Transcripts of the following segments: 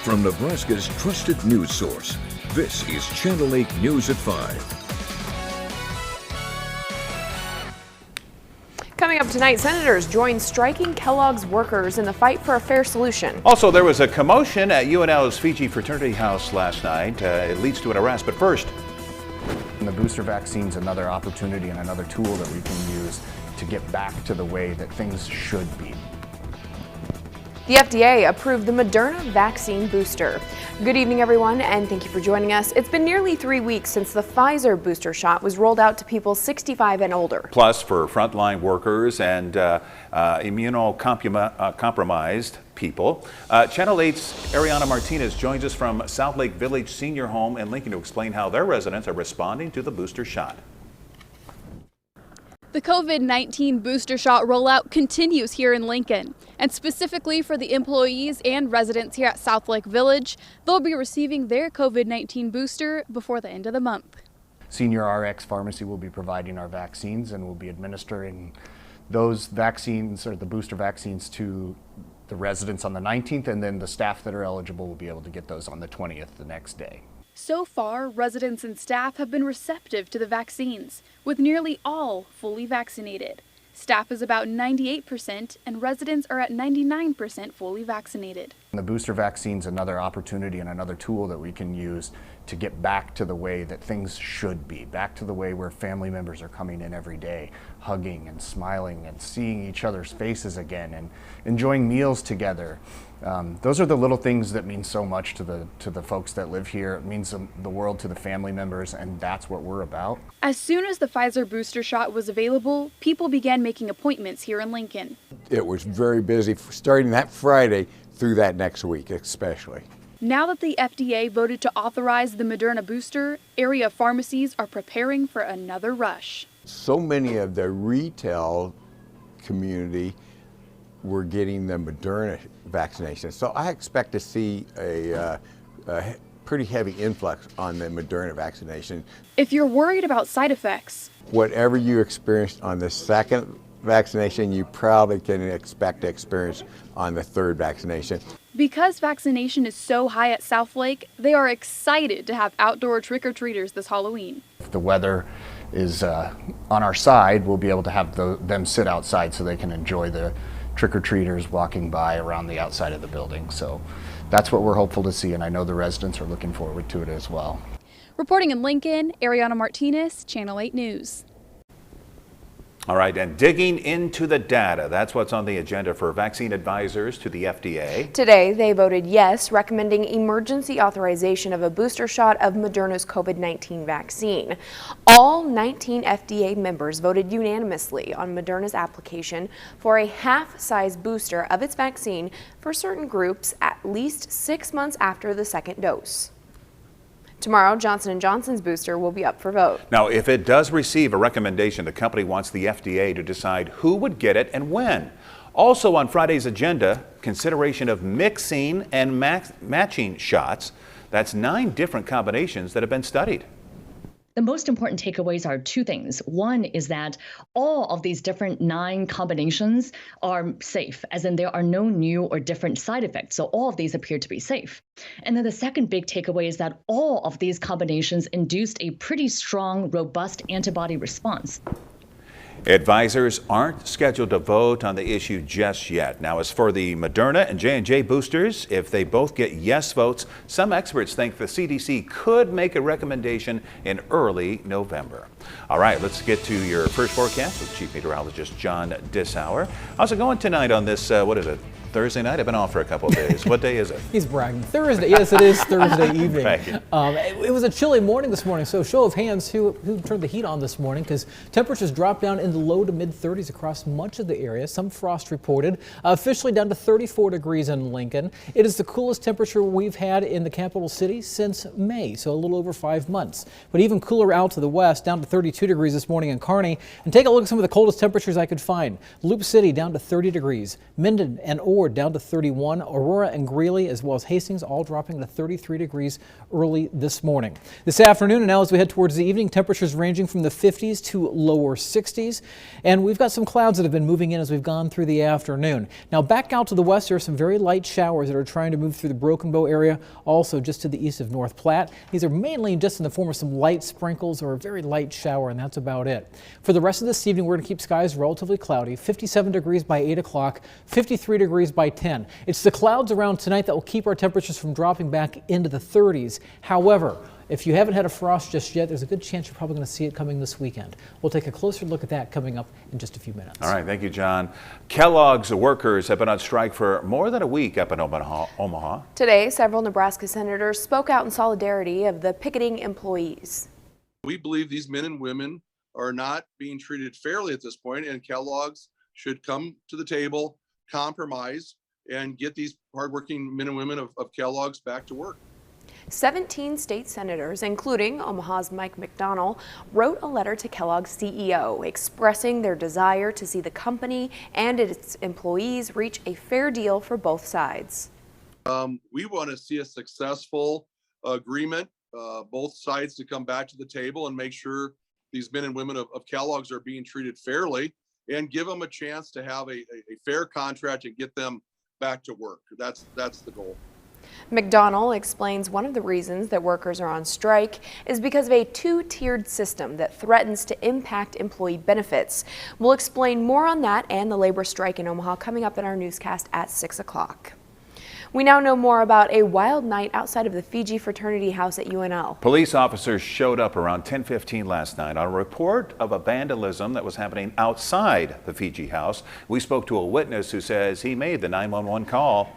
From Nebraska's trusted news source, this is Channel 8 News at 5. Coming up tonight, senators join striking Kellogg's workers in the fight for a fair solution. Also, there was a commotion at UNL's Fiji Fraternity House last night. It leads to an arrest, but first. And the booster vaccine's another opportunity and another tool that we can use to get back to the way that things should be. The FDA approved the Moderna vaccine booster. Good evening, everyone, and thank you for joining us. It's been nearly 3 weeks since the Pfizer booster shot was rolled out to people 65 and older. Plus, for frontline workers and immunocompromised people, Channel 8's Ariana Martinez joins us from South Lake Village Senior Home in Lincoln to explain how their residents are responding to the booster shot. The COVID-19 booster shot rollout continues here in Lincoln, and specifically for the employees and residents here at South Lake Village, they'll be receiving their COVID-19 booster before the end of the month. Senior RX Pharmacy will be providing our vaccines and will be administering those vaccines or the booster vaccines to the residents on the 19th, and then the staff that are eligible will be able to get those on the 20th, the next day. So far, residents and staff have been receptive to the vaccines, with nearly all fully vaccinated. Staff is about 98% and residents are at 99% fully vaccinated. The booster vaccine's another opportunity and another tool that we can use to get back to the way that things should be, back to the way where family members are coming in every day, hugging and smiling and seeing each other's faces again and enjoying meals together. Those are the little things that mean so much to the folks that live here. It means the world to the family members, and that's what we're about. As soon as the Pfizer booster shot was available, people began making appointments here in Lincoln. It was very busy starting that Friday through that next week especially. Now that the FDA voted to authorize the Moderna booster, area pharmacies are preparing for another rush. So many of the retail community were getting the Moderna vaccination. So I expect to see a pretty heavy influx on the Moderna vaccination. If you're worried about side effects, whatever you experienced on the second vaccination, you probably can expect to experience on the third vaccination. Because vaccination is so high at South Lake, they are excited to have outdoor trick-or-treaters this Halloween. If the weather is on our side, we'll be able to have them sit outside so they can enjoy the trick-or-treaters walking by around the outside of the building. So that's what we're hopeful to see, and I know the residents are looking forward to it as well. Reporting in Lincoln, Ariana Martinez, Channel 8 News. All right, and digging into the data, that's what's on the agenda for vaccine advisors to the FDA. Today, they voted yes, recommending emergency authorization of a booster shot of Moderna's COVID-19 vaccine. All 19 FDA members voted unanimously on Moderna's application for a half-size booster of its vaccine for certain groups at least 6 months after the second dose. Tomorrow, Johnson & Johnson's booster will be up for vote. Now, if it does receive a recommendation, the company wants the FDA to decide who would get it and when. Also on Friday's agenda, consideration of mixing and matching shots. That's 9 different combinations that have been studied. The most important takeaways are 2 things. One is that all of these different 9 combinations are safe, as in there are no new or different side effects. So all of these appear to be safe. And then the second big takeaway is that all of these combinations induced a pretty strong, robust antibody response. Advisors aren't scheduled to vote on the issue just yet. Now, as for the Moderna and J&J boosters, if they both get yes votes, some experts think the CDC could make a recommendation in early November. All right, let's get to your first forecast with Chief Meteorologist John Dissauer. How's it going tonight on this, what is it, Thursday night? I've been off for a couple of days. What day is it? He's bragging. Thursday. Yes, it is Thursday evening. Right. It was a chilly morning this morning, so show of hands who turned the heat on this morning, because temperatures dropped down in the low to mid 30s across much of the area. Some frost reported. Officially down to 34 degrees in Lincoln. It is the coolest temperature we've had in the capital city since May, so a little over 5 months. But even cooler out to the west, down to 32 degrees this morning in Kearney. And take a look at some of the coldest temperatures I could find. Loop City down to 30 degrees. Minden and Ord Ford down to 31. Aurora and Greeley as well as Hastings all dropping to 33 degrees early this morning. This afternoon and now as we head towards the evening, temperatures ranging from the 50s to lower 60s. And we've got some clouds that have been moving in as we've gone through the afternoon. Now back out to the west, there are some very light showers that are trying to move through the Broken Bow area, also just to the east of North Platte. These are mainly just in the form of some light sprinkles or a very light shower, and that's about it. For the rest of this evening, we're going to keep skies relatively cloudy, 57 degrees by 8 o'clock, 53 degrees by 10. It's the clouds around tonight that will keep our temperatures from dropping back into the 30s. However, if you haven't had a frost just yet, there's a good chance you're probably going to see it coming this weekend. We'll take a closer look at that coming up in just a few minutes. All right, thank you, John. Kellogg's workers have been on strike for more than a week up in Omaha. Today, several Nebraska senators spoke out in solidarity of the picketing employees. We believe these men and women are not being treated fairly at this point, and Kellogg's should come to the table, compromise, and get these hardworking men and women of Kellogg's back to work. 17 state senators, including Omaha's Mike McDonald, wrote a letter to Kellogg's CEO expressing their desire to see the company and its employees reach a fair deal for both sides. We want to see a successful agreement, both sides to come back to the table and make sure these men and women of Kellogg's are being treated fairly and give them a chance to have a fair contract and get them back to work. That's the goal. McDonald explains one of the reasons that workers are on strike is because of a two-tiered system that threatens to impact employee benefits. We'll explain more on that and the labor strike in Omaha coming up in our newscast at 6 o'clock. We now know more about a wild night outside of the Fiji fraternity house at UNL. Police officers showed up around 10:15 last night on a report of a vandalism that was happening outside the Fiji house. We spoke to a witness who says he made the 911 call.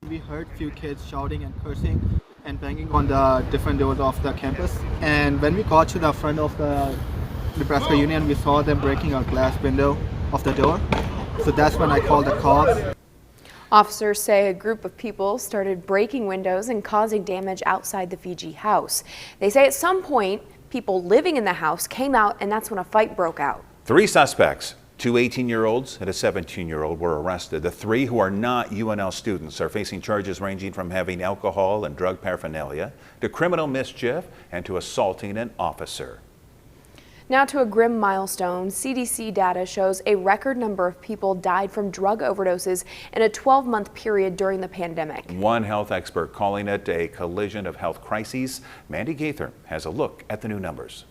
We heard few kids shouting and cursing and banging on the different doors of the campus. And when we got to the front of the Nebraska Union, we saw them breaking a glass window of the door. So that's when I called the cops. Officers say a group of people started breaking windows and causing damage outside the Fiji house. They say at some point, people living in the house came out, and that's when a fight broke out. 3 suspects. 2 18-year-olds and a 17-year-old were arrested. The 3 who are not UNL students are facing charges ranging from having alcohol and drug paraphernalia to criminal mischief and to assaulting an officer. Now to a grim milestone. CDC data shows a record number of people died from drug overdoses in a 12-month period during the pandemic. One health expert calling it a collision of health crises. Mandy Gaither has a look at the new numbers.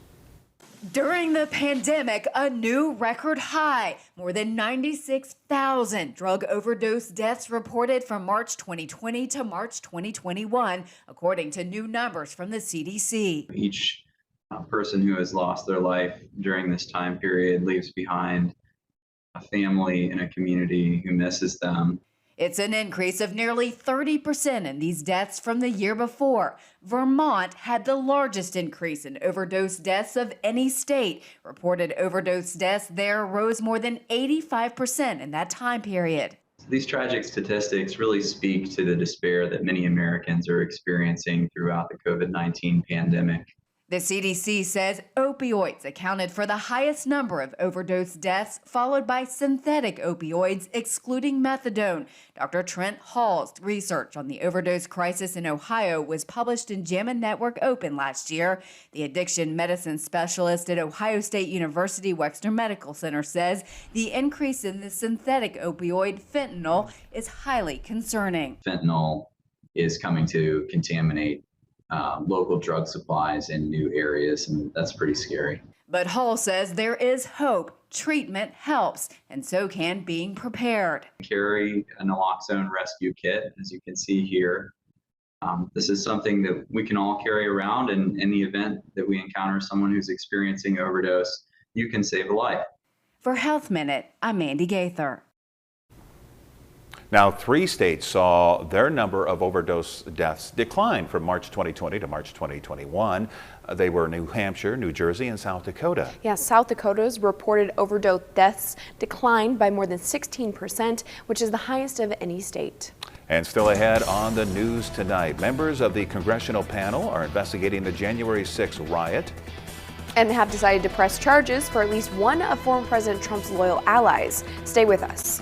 During the pandemic, a new record high. More than 96,000 drug overdose deaths reported from March 2020 to March 2021, according to new numbers from the CDC. Each person who has lost their life during this time period leaves behind a family and a community who misses them. It's an increase of nearly 30% in these deaths from the year before. Vermont had the largest increase in overdose deaths of any state. Reported overdose deaths there rose more than 85% in that time period. These tragic statistics really speak to the despair that many Americans are experiencing throughout the COVID-19 pandemic. The CDC says opioids accounted for the highest number of overdose deaths, followed by synthetic opioids, excluding methadone. Dr. Trent Hall's research on the overdose crisis in Ohio was published in JAMA Network Open last year. The addiction medicine specialist at Ohio State University Wexner Medical Center says the increase in the synthetic opioid fentanyl is highly concerning. Fentanyl is coming to contaminate local drug supplies in new areas, and that's pretty scary. But Hall says there is hope. Treatment helps, and so can being prepared. Carry a naloxone rescue kit, as you can see here. This is something that we can all carry around, and in the event that we encounter someone who's experiencing overdose, you can save a life. For Health Minute, I'm Mandy Gaither. Now, 3 states saw their number of overdose deaths decline from March 2020 to March 2021. They were New Hampshire, New Jersey, and South Dakota. Yes, South Dakota's reported overdose deaths declined by more than 16%, which is the highest of any state. And still ahead on the news tonight, members of the congressional panel are investigating the January 6th riot and have decided to press charges for at least one of former President Trump's loyal allies. Stay with us.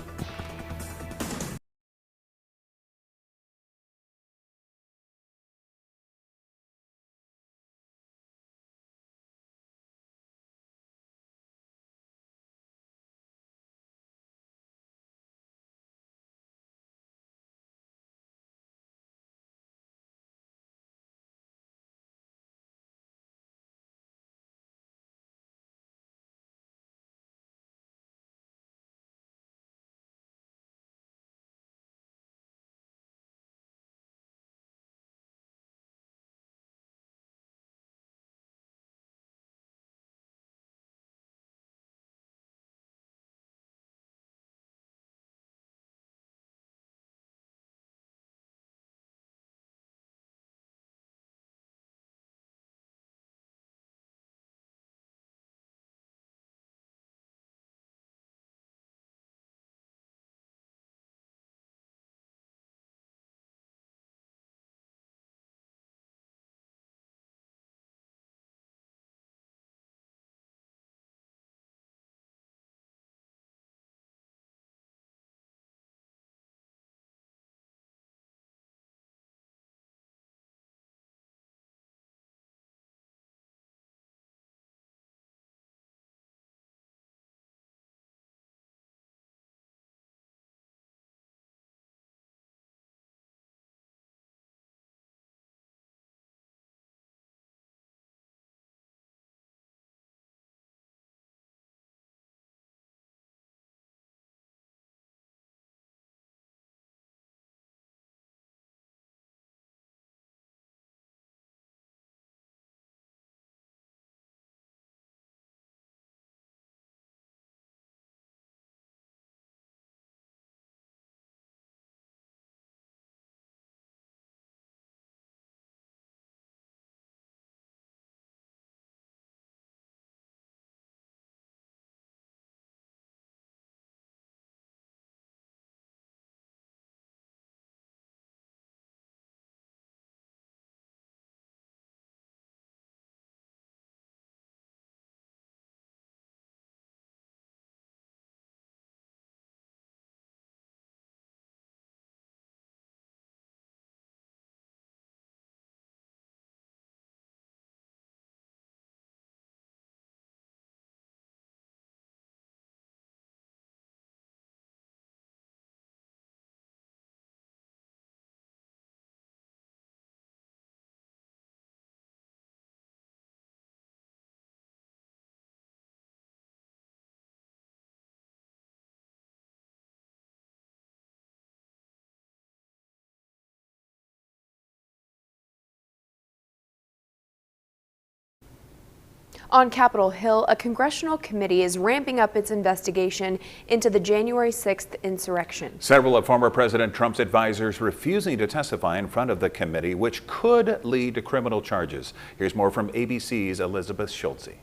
On Capitol Hill, a congressional committee is ramping up its investigation into the January 6th insurrection. Several of former President Trump's advisors refusing to testify in front of the committee, which could lead to criminal charges. Here's more from ABC's Elizabeth Schultze.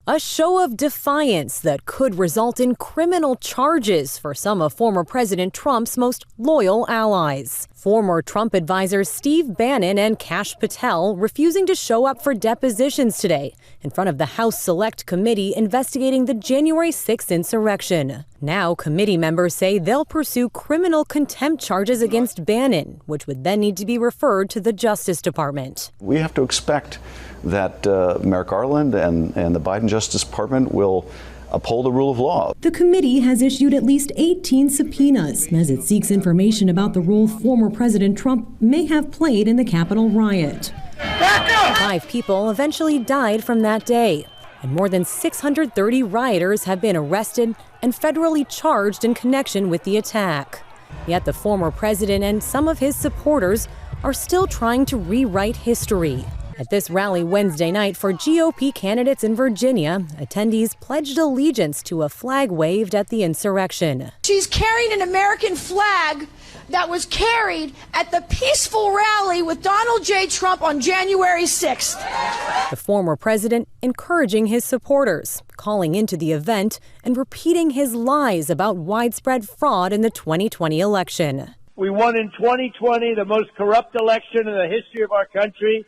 A show of defiance that could result in criminal charges for some of former President Trump's most loyal allies. Former Trump advisors Steve Bannon and Kash Patel refusing to show up for depositions today in front of the House Select Committee investigating the January 6th insurrection. Now, committee members say they'll pursue criminal contempt charges against Bannon, which would then need to be referred to the Justice Department. We have to expect that Merrick Garland and the Biden Justice Department will uphold the rule of law. The committee has issued at least 18 subpoenas as it seeks information about the role former President Trump may have played in the Capitol riot. 5 people eventually died from that day, and more than 630 rioters have been arrested and federally charged in connection with the attack. Yet the former president and some of his supporters are still trying to rewrite history. At this rally Wednesday night for GOP candidates in Virginia, attendees pledged allegiance to a flag waved at the insurrection. She's carrying an American flag that was carried at the peaceful rally with Donald J. Trump on January 6th. The former president encouraging his supporters, calling into the event and repeating his lies about widespread fraud in the 2020 election. We won in 2020, the most corrupt election in the history of our country.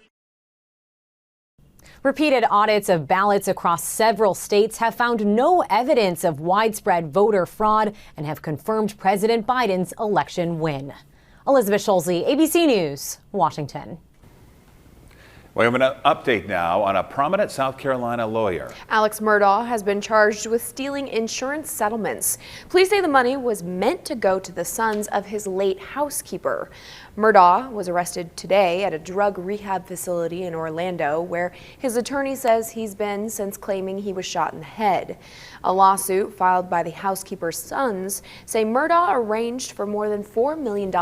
Repeated audits of ballots across several states have found no evidence of widespread voter fraud and have confirmed President Biden's election win. Elizabeth Schultze, ABC News, Washington. We have an update now on a prominent South Carolina lawyer. Alex Murdaugh has been charged with stealing insurance settlements. Police say the money was meant to go to the sons of his late housekeeper. Murdaugh was arrested today at a drug rehab facility in Orlando, where his attorney says he's been since claiming he was shot in the head. A lawsuit filed by the housekeeper's sons say Murdaugh arranged for more than $4 million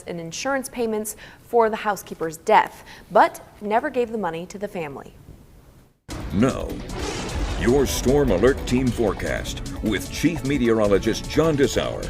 in insurance payments for the housekeeper's death, but never gave the money to the family. Now, your Storm Alert Team forecast with Chief Meteorologist John Dissauer.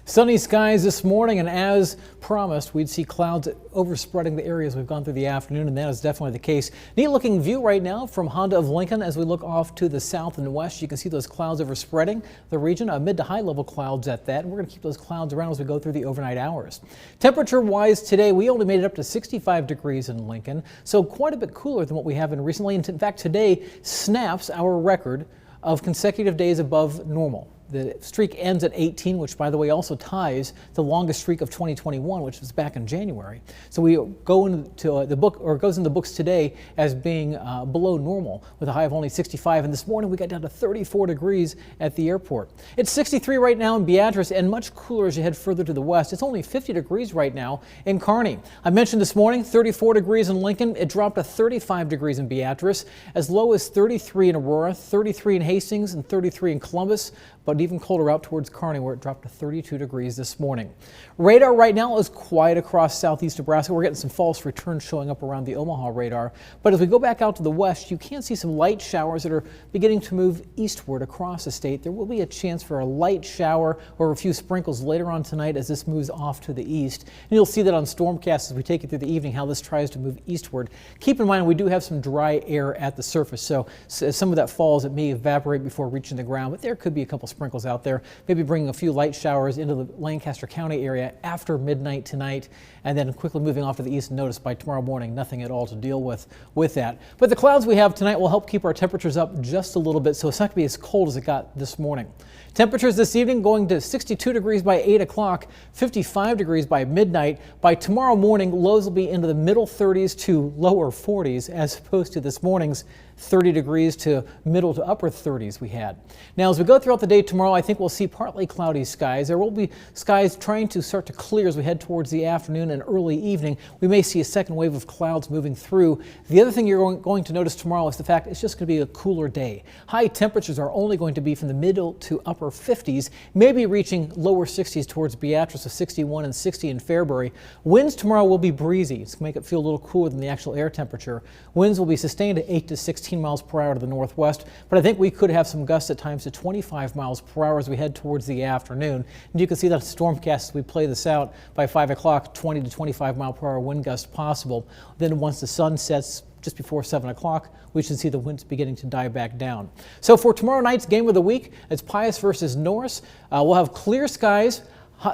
Sunny skies this morning, and as promised, we'd see clouds overspreading the areas we've gone through the afternoon, and that is definitely the case. Neat looking view right now from Honda of Lincoln as we look off to the south and west. You can see those clouds overspreading the region, mid to high level clouds at that, and we're going to keep those clouds around as we go through the overnight hours. Temperature wise today, we only made it up to 65 degrees in Lincoln, so quite a bit cooler than what we have been recently. And in fact, today snaps our record of consecutive days above normal. The streak ends at 18, which, by the way, also ties the longest streak of 2021, which was back in January. So we go into the book, or goes in the books today as being below normal with a high of only 65. And this morning we got down to 34 degrees at the airport. It's 63 right now in Beatrice, and much cooler as you head further to the west. It's only 50 degrees right now in Kearney. I mentioned this morning 34 degrees in Lincoln. It dropped to 35 degrees in Beatrice, as low as 33 in Aurora, 33 in Hastings, and 33 in Columbus. But even colder out towards Kearney, where it dropped to 32 degrees this morning. Radar right now is quiet across southeast Nebraska. We're getting some false returns showing up around the Omaha radar. But as we go back out to the west, you can see some light showers that are beginning to move eastward across the state. There will be a chance for a light shower or a few sprinkles later on tonight as this moves off to the east. And you'll see that on Stormcast as we take it through the evening, how this tries to move eastward. Keep in mind, we do have some dry air at the surface, so as some of that falls, it may evaporate before reaching the ground, but there could be a couple sprinkles out there, maybe bringing a few light showers into the Lancaster County area after midnight tonight, and then quickly moving off to the east. Notice by tomorrow morning, nothing at all to deal with that. But the clouds we have tonight will help keep our temperatures up just a little bit, so it's not going to be as cold as it got this morning. Temperatures this evening going to 62 degrees by 8 o'clock, 55 degrees by midnight. By tomorrow morning, lows will be into the middle 30s to lower 40s as opposed to this morning's 30 degrees to middle to upper 30s we had. Now, as we go throughout the day tomorrow, I think we'll see partly cloudy skies. There will be skies trying to start to clear as we head towards the afternoon and early evening. We may see a second wave of clouds moving through. The other thing you're going to notice tomorrow is the fact it's just going to be a cooler day. High temperatures are only going to be from the middle to upper 50s, maybe reaching lower 60s towards Beatrice of 61 and 60 in Fairbury. Winds tomorrow will be breezy. It's going to make it feel a little cooler than the actual air temperature. Winds will be sustained at 8 to 16 miles per hour to the northwest, but I think we could have some gusts at times to 25 miles per hour as we head towards the afternoon. And you can see that stormcast as we play this out by 5 o'clock, 20 to 25 mile per hour wind gusts possible. Then once the sun sets just before 7 o'clock, we should see the winds beginning to die back down. So for tomorrow night's game of the week, it's Pius versus Norris. We'll have clear skies.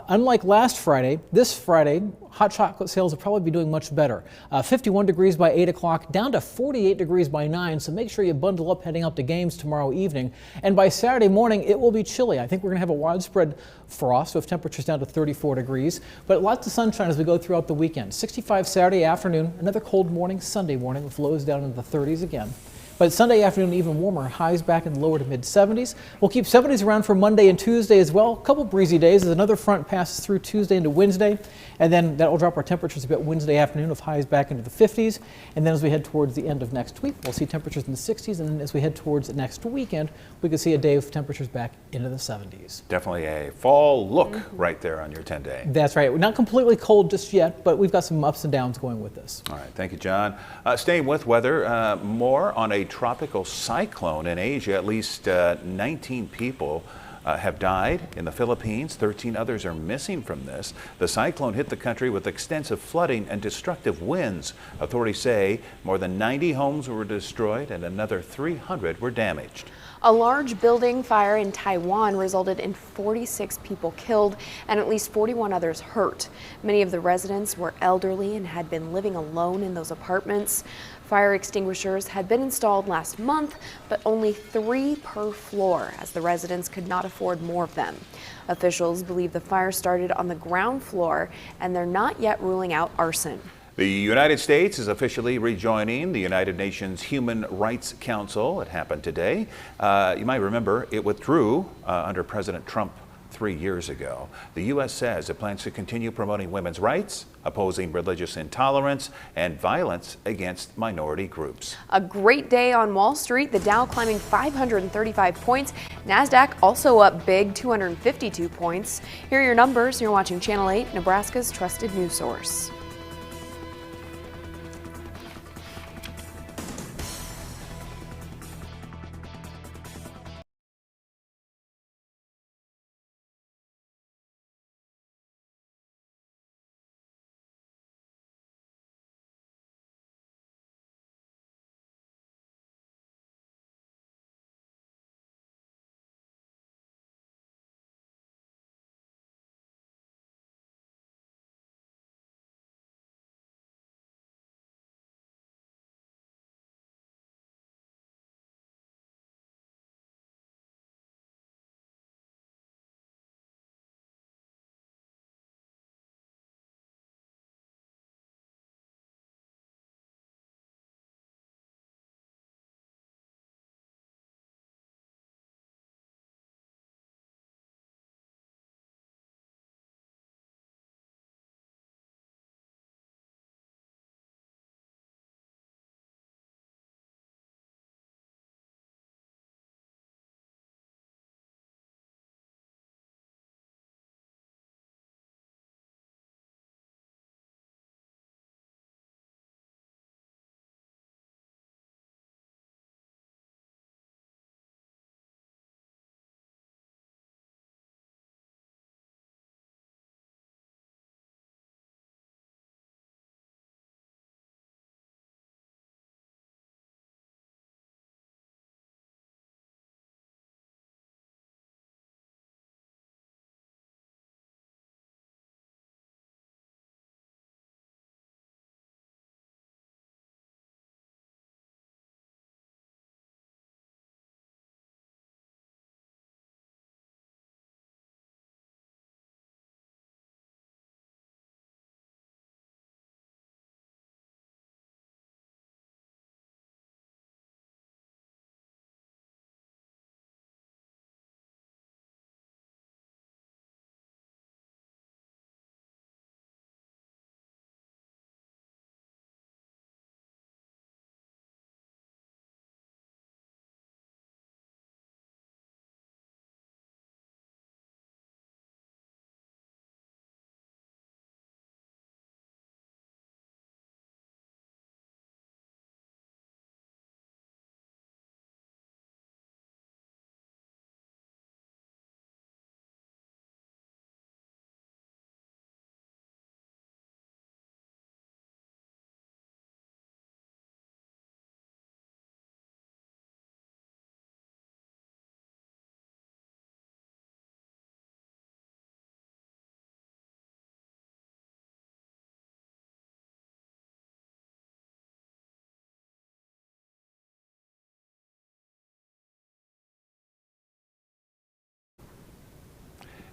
Unlike last Friday, this Friday, hot chocolate sales will probably be doing much better. 51 degrees by 8 o'clock, down to 48 degrees by 9, so make sure you bundle up heading up to games tomorrow evening. And by Saturday morning, it will be chilly. I think we're going to have a widespread frost with temperatures down to 34 degrees, but lots of sunshine as we go throughout the weekend. 65 Saturday afternoon, another cold morning Sunday morning with lows down into the 30s again. But Sunday afternoon, even warmer, highs back in the lower to mid 70s. We'll keep 70s around for Monday and Tuesday as well. A couple breezy days as another front passes through Tuesday into Wednesday. And then that will drop our temperatures a bit Wednesday afternoon with highs back into the 50s. And then as we head towards the end of next week, we'll see temperatures in the 60s. And then as we head towards next weekend, we can see a day of temperatures back into the 70s. Definitely a fall look right there on your 10-day. That's right. We're not completely cold just yet, but we've got some ups and downs going with this. All right. Thank you, John. Staying with weather, more on a tropical cyclone in Asia. At least 19 people have died in the Philippines. 13 others are missing from this. The cyclone hit the country with extensive flooding and destructive winds. Authorities say more than 90 homes were destroyed and another 300 were damaged. A large building fire in Taiwan resulted in 46 people killed and at least 41 others hurt. Many of the residents were elderly and had been living alone in those apartments. Fire extinguishers had been installed last month, but only 3 per floor, as the residents could not afford more of them. Officials believe the fire started on the ground floor, and they're not yet ruling out arson. The United States is officially rejoining the United Nations Human Rights Council. It happened today. You might remember it withdrew under President Trump 3 years ago. The U.S. says it plans to continue promoting women's rights, opposing religious intolerance, and violence against minority groups. A great day on Wall Street. The Dow climbing 535 points. NASDAQ also up big, 252 points. Here are your numbers. You're watching Channel 8, Nebraska's trusted news source.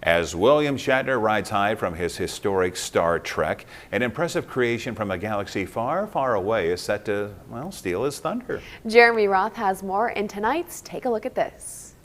As William Shatner rides high from his historic Star Trek, an impressive creation from a galaxy far, far away is set to, well, steal his thunder. Jeremy Roth has more in tonight's Take a Look at This.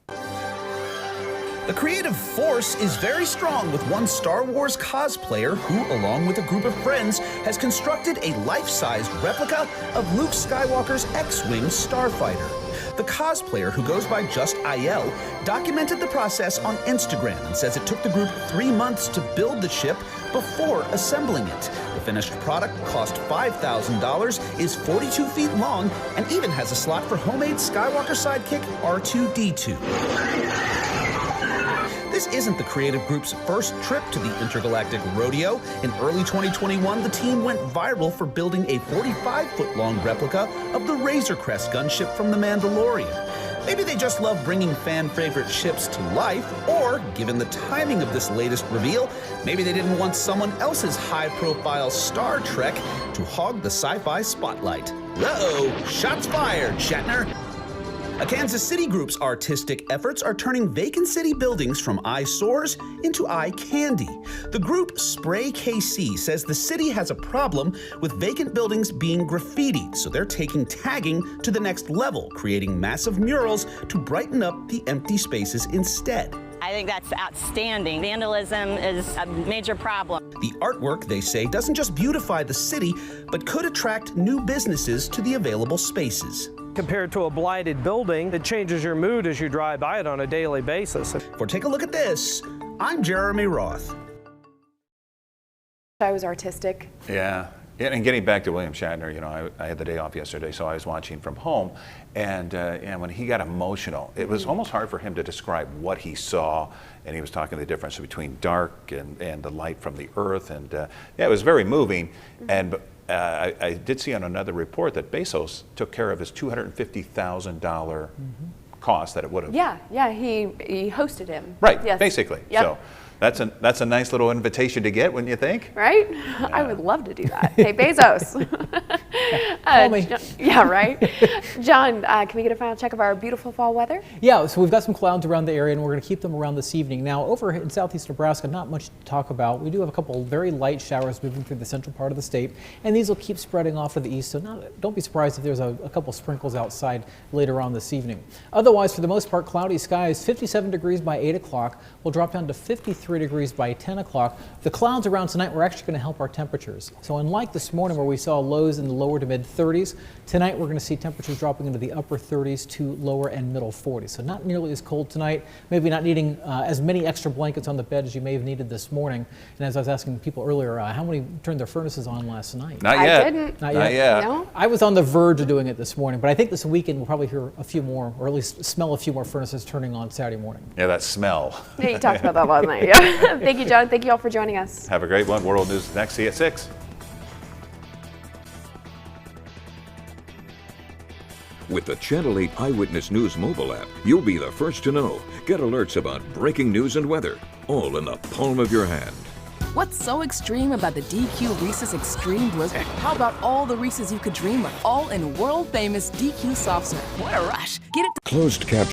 The creative force is very strong with one Star Wars cosplayer who, along with a group of friends, has constructed a life-sized replica of Luke Skywalker's X-Wing starfighter. The cosplayer, who goes by just Ayel, documented the process on Instagram and says it took the group 3 months to build the ship before assembling it. The finished product cost $5,000, is 42 feet long, and even has a slot for homemade Skywalker sidekick R2-D2. This isn't the creative group's first trip to the intergalactic rodeo. In early 2021, the team went viral for building a 45-foot-long replica of the Razor Crest gunship from The Mandalorian. Maybe they just love bringing fan-favorite ships to life, or, given the timing of this latest reveal, maybe they didn't want someone else's high-profile Star Trek to hog the sci-fi spotlight. Uh-oh, shots fired, Shatner. A Kansas City group's artistic efforts are turning vacant city buildings from eyesores into eye candy. The group Spray KC says the city has a problem with vacant buildings being graffitied, so they're taking tagging to the next level, creating massive murals to brighten up the empty spaces instead. I think that's outstanding. Vandalism is a major problem. The artwork, they say, doesn't just beautify the city, but could attract new businesses to the available spaces. Compared to a blighted building, it changes your mood as you drive by it on a daily basis. For Take a Look at This, I'm Jeremy Roth. I was artistic. Yeah. And getting back to William Shatner, you know, I had the day off yesterday, so I was watching from home, and when he got emotional, it was almost hard for him to describe what he saw, and he was talking the difference between dark and the light from the earth, and yeah, it was very moving. And I did see on another report that Bezos took care of his $250,000 cost that it would have. Yeah, he hosted him. Right, yes. basically. Yep. So that's a nice little invitation to get, wouldn't you think? Right? Yeah. I would love to do that. Hey, Bezos. Call me. Yeah, right. John, can we get a final check of our beautiful fall weather? Yeah, so we've got some clouds around the area, and we're going to keep them around this evening. Now, over in southeast Nebraska, not much to talk about. We do have a couple very light showers moving through the central part of the state, and these will keep spreading off to the east, so don't be surprised if there's a couple sprinkles outside later on this evening. Otherwise, for the most part, cloudy skies, 57 degrees by 8 o'clock. We'll drop down to 53 degrees by 10 o'clock. The clouds around tonight were actually going to help our temperatures. So unlike this morning where we saw lows in the lower to mid 30s, tonight we're going to see temperatures dropping into the upper 30s to lower and middle 40s. So not nearly as cold tonight, maybe not needing as many extra blankets on the bed as you may have needed this morning. And as I was asking people earlier, how many turned their furnaces on last night? Not yet. I didn't. Not yet. No? I was on the verge of doing it this morning, but I think this weekend we'll probably hear a few more, or at least smell a few more furnaces turning on Saturday morning. Yeah, that smell. Yeah, you talked about that last night. Yeah. Thank you, John. Thank you all for joining us. Have a great one. World News next. See you at 6. With the Channel 8 Eyewitness News mobile app, you'll be the first to know. Get alerts about breaking news and weather, all in the palm of your hand. What's so extreme about the DQ Reese's Extreme Blizzard? How about all the Reese's you could dream of, all in world-famous DQ soft serve? What a rush. Get it. Closed caption.